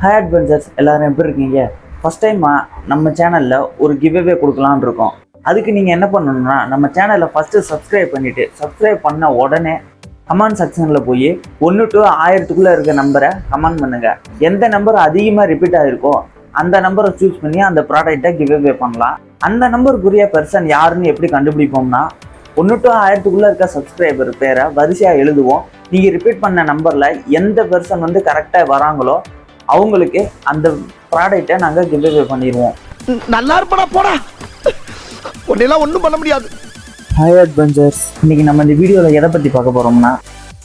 Hi adventures எல்லாரும் எப்படி இருக்கீங்க? ஃபர்ஸ்ட் டைம் நம்ம சேனலில் ஒரு கிவ்அவே கொடுக்கலான்னு இருக்கோம். அதுக்கு நீங்கள் என்ன பண்ணணும்னா நம்ம சேனலை ஃபஸ்ட்டு சப்ஸ்கிரைப் பண்ண உடனே கமெண்ட் செக்ஷனில் போய் 1 to 1000க்குள்ளே இருக்க நம்பரை கமெண்ட் பண்ணுங்கள். எந்த நம்பர் அதிகமாக ரிப்பீட் ஆகிருக்கோ அந்த நம்பரை சூஸ் பண்ணி அந்த ப்ராடக்டை கிவ்அவே பண்ணலாம். அந்த நம்பருக்குரிய பர்சன் யாருன்னு எப்படி கண்டுபிடிப்போம்னா 1 to 1000க்குள்ளே இருக்க சப்ஸ்கிரைபர் பேரை வரிசையாக எழுதுவோம். நீங்கள் ரிப்பீட் பண்ண நம்பரில் எந்த பர்சன் கரெக்டாக வராங்களோ அவங்களுக்கு அந்த ப்ராடக்டை நாங்கள் கிவ்அவே பண்ணிடுவோம். நல்லா இருப்படா போடா, உன்னெல்லாம் ஒன்றும் பண்ண முடியாது. ஹாய் அட்வென்ச்சர்ஸ், இன்னைக்கு நம்ம இந்த வீடியோவில் எதை பற்றி பார்க்க போகிறோம்னா,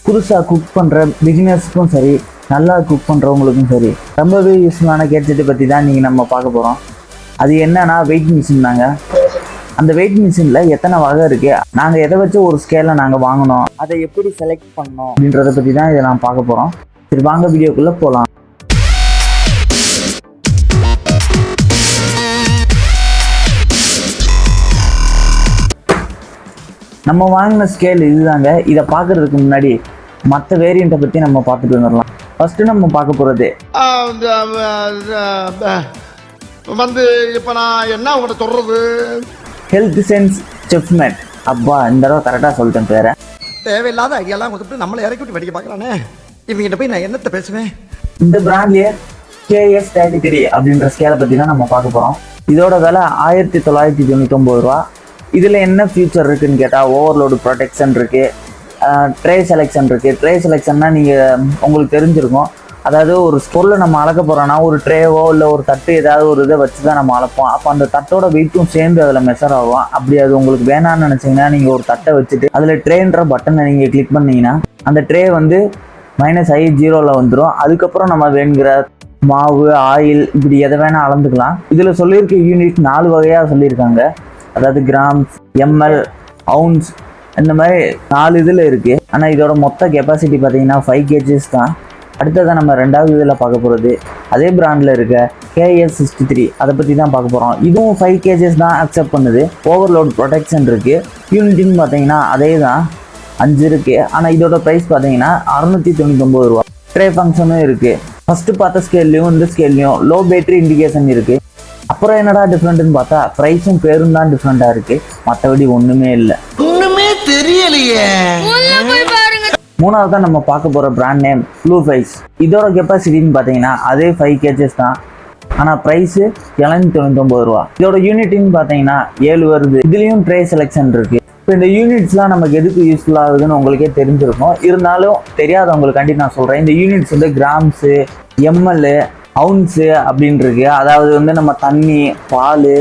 புதுசாக குக் பண்ணுற பிகினர்ஸுக்கும் சரி, நல்லா குக் பண்ணுறவங்களுக்கும் சரி, ரொம்பவே யூஸ்ஃபுல்லான கேட்ஜெட்டை பற்றி தான் நீங்கள் நம்ம பார்க்க போகிறோம். அது என்னன்னா வெயிட் மிஷின் தாங்க. அந்த வெயிட் மிஷினில் எத்தனை வகை இருக்குது, நாங்கள் எதை வச்சு ஒரு ஸ்கேலை நாங்கள் வாங்கினோம், அதை எப்படி செலக்ட் பண்ணோம் அப்படின்றத பற்றி தான் இதை நான் பார்க்க போகிறோம். சரி வாங்க வீடியோக்குள்ளே போகலாம். நம்ம வாங்கின ஸ்கேல் இதுதாங்க. இதை பார்க்கறதுக்கு முன்னாடி மற்ற வேரியண்ட்டை பற்றி நம்ம பார்த்துட்டு வந்துடலாம். ஃபஸ்ட்டு நம்ம பார்க்க போகிறது இப்போ நான் என்ன உங்கள்கிட்ட சொல்கிறது, ஹெல்த் சென்ஸ் செஃப்மேட். அப்பா இந்த தடவை கரெக்டாக சொல்லிட்டேன் பேரை. தேவையில்லாத ஐடியாலாம் கொடுத்துட்டு நம்மளை இறக்கி விட்டு வெடிக்க பார்க்குறானே, இவங்கிட்ட போய் நான் என்னத்தை பேசுவேன். இந்த பிராண்ட்லேயே KS33 அப்படின்ற ஸ்கேலை பற்றி தான் நம்ம பார்க்க போகிறோம். இதோட விலை 1999 ரூபா. இதில் என்ன ஃபியூச்சர் இருக்குதுன்னு கேட்டால் ஓவர்லோடு ப்ரொடெக்ஷன் இருக்குது, ட்ரே செலெக்ஷன் இருக்குது. ட்ரே செலெக்ஷன்னா நீங்கள் உங்களுக்கு தெரிஞ்சிருக்கும். அதாவது ஒரு பொருளை நம்ம அளக்க போகிறோன்னா ஒரு ட்ரேவோ இல்லை ஒரு தட்டு ஏதாவது ஒரு இதை வச்சு தான் நம்ம அளப்போம். அப்போ அந்த தட்டோட வெயிட்டும் சேர்ந்து அதில் மெஷர் ஆகும். அப்படி அது உங்களுக்கு வேணான்னு நினச்சிங்கன்னா நீங்கள் ஒரு தட்டை வச்சுட்டு அதில் ட்ரேன்ற பட்டனை நீங்கள் கிளிக் பண்ணிங்கன்னா அந்த ட்ரே -0 வந்துடும். அதுக்கப்புறம் நம்ம வேணுங்கிற மாவு, ஆயில் இப்படி எதை வேணால் அளந்துக்கலாம். இதில் சொல்லியிருக்க யூனிட் 4 வகையாக சொல்லியிருக்காங்க. அதாவது கிராம்ஸ், எம்எல், அவுன்ஸ், இந்த மாதிரி 4 இதில் இருக்குது. ஆனால் இதோட மொத்த கெப்பாசிட்டி பார்த்தீங்கன்னா 5 kgs தான். அடுத்ததான் நம்ம 2வது இதில் பார்க்க போகிறது அதே பிராண்டில் இருக்க KS63, அதை பற்றி தான் பார்க்க போகிறோம். இதுவும் 5 kgs தான் அக்செப்ட் பண்ணுது. ஓவர்லோட் ப்ரொடெக்ஷன் இருக்குது. யூனிட்டின்னு பார்த்தீங்கன்னா அதே தான் 5 இருக்குது. ஆனால் இதோட ப்ரைஸ் பார்த்தீங்கன்னா 699 ரூபா. ட்ரே ஃபங்க்ஷனும் இருக்குது. ஃபஸ்ட்டு பார்த்த ஸ்கேல்லையும் இந்த ஸ்கேல்லையும் லோ பேட்டரி இண்டிகேஷன் இருக்குது. அப்புறம் என்னடா டிஃப்ரெண்ட்னு பார்த்தா ப்ரைஸும் பேரும் தான் டிஃப்ரெண்டாக இருக்குது, மற்றபடி ஒன்றுமே இல்லை. ஒன்றுமே தெரியலையே. மூணாவது தான் நம்ம பார்க்க போகிற பிராண்ட் நேம் ப்ளூஃபைஸ். இதோட கெப்பாசிட்டின்னு பார்த்தீங்கன்னா அதே 5 kgs தான். ஆனால் ப்ரைஸு 799 ரூபா. இதோட யூனிட்னு பார்த்தீங்கன்னா 7 வருது. இதுலேயும் ட்ரே செலெக்ஷன் இருக்குது. இப்போ இந்த யூனிட்ஸ்லாம் நமக்கு எதுக்கு யூஸ்ஃபுல் ஆகுதுன்னு உங்களுக்கே தெரிஞ்சிருக்கும். இருந்தாலும் தெரியாதவங்களுக்காண்டி நான் சொல்கிறேன். இந்த யூனிட்ஸ் கிராம்ஸு, எம்எல், அவுன்ஸு அப்படின்னு இருக்கு. அதாவது நம்ம தண்ணி, பால்,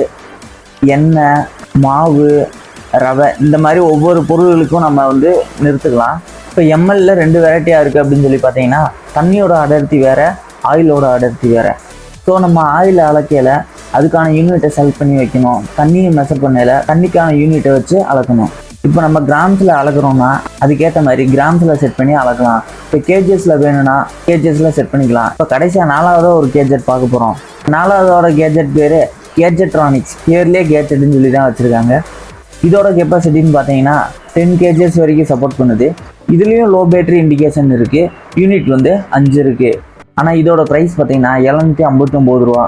எண்ணெய், மாவு, ரவை, இந்த மாதிரி ஒவ்வொரு பொருள்களுக்கும் நம்ம நிறுத்துக்கலாம். இப்போ எம்எல்ல 2 வெரைட்டியாக இருக்குது அப்படின்னு சொல்லி பார்த்தீங்கன்னா தண்ணியோட அடர்த்தி வேறு, ஆயிலோட அடர்த்தி வேறு. ஸோ நம்ம ஆயில் அளக்கையில் அதுக்கான யூனிட்டை செலக்ட் பண்ணி வைக்கணும். தண்ணியை மெஷர் பண்ணையில் தண்ணிக்கான யூனிட்டை வச்சு அளக்கணும். இப்போ நம்ம கிராம்ஸில் அளக்குறோம்னா அதுக்கேற்ற மாதிரி கிராம்ஸில் செட் பண்ணி அளக்கலாம். இப்போ கேஜஸில் வேணும்னா கேஜஸில் செட் பண்ணிக்கலாம். இப்போ கடைசியாக 4வது ஒரு கேஜெட் பார்க்க போகிறோம். 4வதோட கேஜெட் பேர் கேஜெட்ரானிக்ஸ். பேர்லேயே கேஜெட்னு சொல்லி தான் வச்சுருக்காங்க. இதோட கெப்பாசிட்டின்னு பார்த்தீங்கன்னா 10 kgs வரைக்கும் சப்போர்ட் பண்ணுது. இதுலேயும் லோ பேட்டரி இண்டிகேஷன் இருக்குது. யூனிட் 5 இருக்குது. ஆனால் இதோட ப்ரைஸ் பார்த்தீங்கன்னா 759 ரூபா.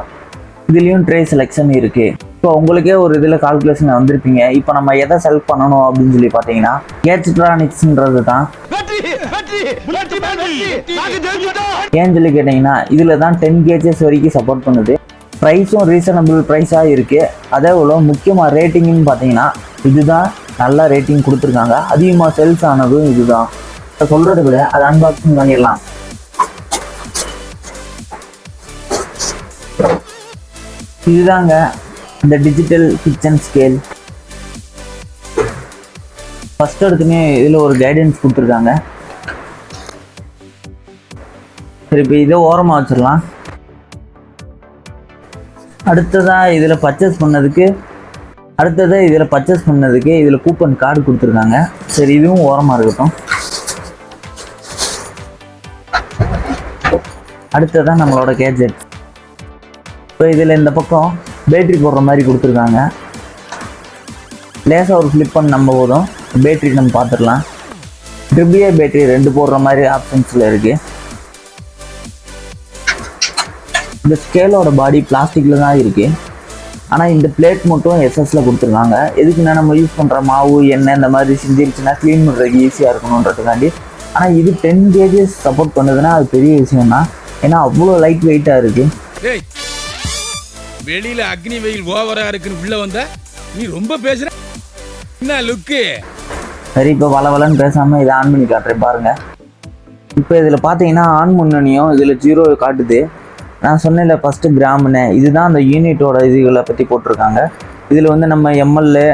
இதுலேயும் ட்ரே செலெக்ஷன் இருக்குது. இப்போ உங்களுக்கே ஒரு இதில் கால்குலேஷன் வந்திருப்பீங்க. இப்போ நம்ம எதை செலக்ட் பண்ணணும் அப்படின்னு சொல்லி பார்த்தீங்கன்னா கேஜெட்ரானிக்ஸ்ன்றது தான். ஏன்னு சொல்லி கேட்டிங்கன்னா இதில் தான் 10 kgs வரைக்கும் சப்போர்ட் பண்ணுது. ப்ரைஸும் ரீசனபிள் ப்ரைஸாக இருக்குது. அதே போல் முக்கியமாக ரேட்டிங்னு பார்த்தீங்கன்னா இதுதான் நல்லா ரேட்டிங் கொடுத்துருக்காங்க. அதிகமாக சேல்ஸ் ஆனதும் இதுதான். இப்போ சொல்கிறத விட அதை அன்பாக்சிங் பண்ணிடலாம். இதுதாங்க இந்த டிஜிட்டல் கிச்சன் ஸ்கேல். ஃபஸ்ட் எடுத்துமே இதில் ஒரு கைடன்ஸ் கொடுத்துருக்காங்க. சரி, இப்போ இதை ஓரமாக வச்சிடலாம். அடுத்ததாக இதில் பர்ச்சேஸ் பண்ணதுக்கு இதில் கூப்பன் கார்டு கொடுத்துருக்காங்க. சரி, இதுவும் ஓரமாக இருக்கட்டும். அடுத்ததான் நம்மளோட கேஜெட். இப்போ இதில் இந்த பக்கம் பேட்டரி போடுற மாதிரி கொடுத்துருக்காங்க. லேசாக ஒரு ஃப்ளிப் பண்ணி நம்ம போதும் பேட்டரி நம்ம பார்த்துடலாம். AAA பேட்டரி 2 போடுற மாதிரி ஆப்ஷன்ஸில் இருக்குது. இந்த ஸ்கேலோட பாடி பிளாஸ்டிக்கில் தான் இருக்குது. ஆனால் இந்த பிளேட் மட்டும் எஸ்எஸ்ல கொடுத்துருக்காங்க. எதுக்குன்னா நம்ம யூஸ் பண்ணுற மாவு எண்ணெய் இந்த மாதிரி செஞ்சிருச்சுன்னா க்ளீன் பண்ணுறதுக்கு ஈஸியாக இருக்கணுன்றதுக்காண்டி. ஆனால் இது 10 kgs சப்போர்ட் பண்ணுதுன்னா அது பெரிய விஷயம் தான். ஏன்னா அவ்வளோ லைட் வெயிட்டாக இருக்குது. வெளியில அக்னி வெயில் ஓவரா இருக்குன்னு உள்ள வந்த நீ ரொம்ப பேசுற என்ன லுக்கு. சரி, இப்போ வளவலன்னு பேசாமல் இதை ஆன் பண்ணி காட்டுறேன் பாருங்கள். இப்போ இதில் பார்த்தீங்கன்னா ஆன் முன்னணியும் இதில் 0 காட்டுது. நான் சொன்னேன்ல ஃபஸ்ட்டு கிராம்னு, இதுதான் அந்த யூனிட்டோட இதுகளை பற்றி போட்டிருக்காங்க. இதில் வந்து நம்ம எம்எல்ஏ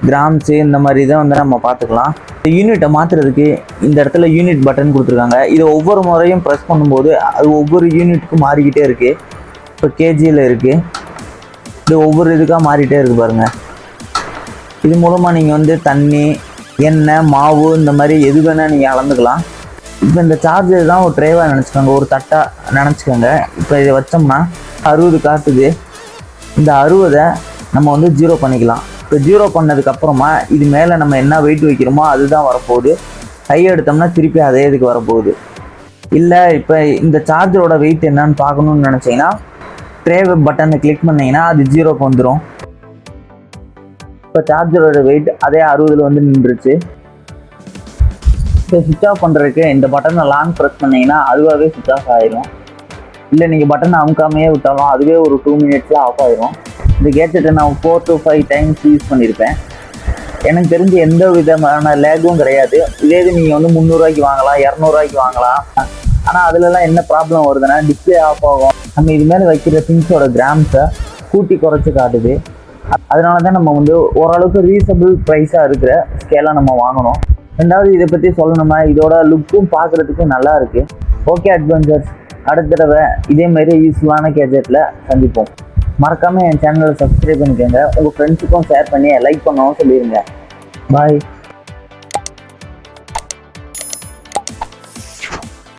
கிராம்ஸு இந்த மாதிரி இதை வந்து நம்ம பார்த்துக்கலாம். இந்த யூனிட்டை மாற்றுறதுக்கு இந்த இடத்துல யூனிட் பட்டன் கொடுத்துருக்காங்க. இதை ஒவ்வொரு முறையும் ப்ரெஸ் பண்ணும்போது அது ஒவ்வொரு யூனிட்டுக்கும் மாறிக்கிட்டே இருக்குது. இப்போ கேஜியில் இருக்குது, இது ஒவ்வொரு இதுக்காக மாறிட்டே இருக்குது பாருங்கள். இது மூலமாக நீங்கள் வந்து தண்ணி எண்ணெய் மாவு இந்த மாதிரி எது வேணால் நீங்கள் அளந்துக்கலாம். இப்போ இந்த சார்ஜர் தான் ஒரு ட்ரேவாக நினச்சிக்கோங்க, ஒரு தட்டாக நினச்சிக்கோங்க. இப்போ இதை வச்சோம்னா 60 காட்டுது. இந்த 60 நம்ம வந்து 0 பண்ணிக்கலாம். இப்போ 0 பண்ணதுக்கப்புறமா இது மேலே நம்ம என்ன வெயிட் வைக்கிறோமோ அதுதான் வரப்போகுது. கை எடுத்தோம்னா திருப்பி அதே இதுக்கு வரப்போகுது. இல்லை இப்போ இந்த சார்ஜரோட வெயிட் என்னன்னு பார்க்கணுன்னு நினச்சிங்கன்னா ட்ரே பட்டனை கிளிக் பண்ணிங்கன்னா அது 0க்கு வந்துடும். இப்போ சார்ஜரோட வெயிட் அதே 60 வந்து நின்றுச்சு. இப்போ சுவிட்ச் ஆஃப் பண்ணுறதுக்கு இந்த பட்டனை லாங் ப்ரெஸ் பண்ணிங்கன்னா அதுவாகவே சுவிட்ச் ஆஃப் ஆயிரும். இல்லை நீங்கள் பட்டனை அமுக்காமையே விட்டாலும் அதுவே ஒரு 2 மினிட்ஸில் ஆஃப் ஆயிரும். இந்த கேட்ஜெட்டை நான் 4 to 5 டைம்ஸ் யூஸ் பண்ணியிருப்பேன். எனக்கு தெரிஞ்சு எந்த விதமான லேகும் கிடையாது. இதே இது நீங்கள் வந்து 300 ரூபாய்க்கு வாங்கலாம், 200 ரூபாய்க்கு வாங்கலாம். ஆனால் அதுலலாம் என்ன ப்ராப்ளம் வருதுன்னா டிஸ்பிளே ஆஃப் ஆகும். நம்ம இது மேலே வைக்கிற திங்ஸோட கிராம்ஸை கூட்டி குறைச்சி காட்டுது. அதனால தான் நம்ம வந்து ஓரளவுக்கு ரீசனபிள் ப்ரைஸாக இருக்கிற ஸ்கேலாக நம்ம வாங்கணும். ரெண்டாவது இதை பற்றி சொல்லணுமா, இதோட லுக்கும் பார்க்குறதுக்கு நல்லா இருக்குது. ஓகே அட்வென்ச்சர்ஸ், அடுத்த தடவை இதேமாரி யூஸ்ஃபுல்லான கேஜெட்டில் சந்திப்போம். மறக்காமல் என் சேனலை சப்ஸ்கிரைப் பண்ணிக்கோங்க. உங்கள் ஃப்ரெண்ட்ஸுக்கும் ஷேர் பண்ணி லைக் பண்ணவும் சொல்லிடுங்க. பாய்.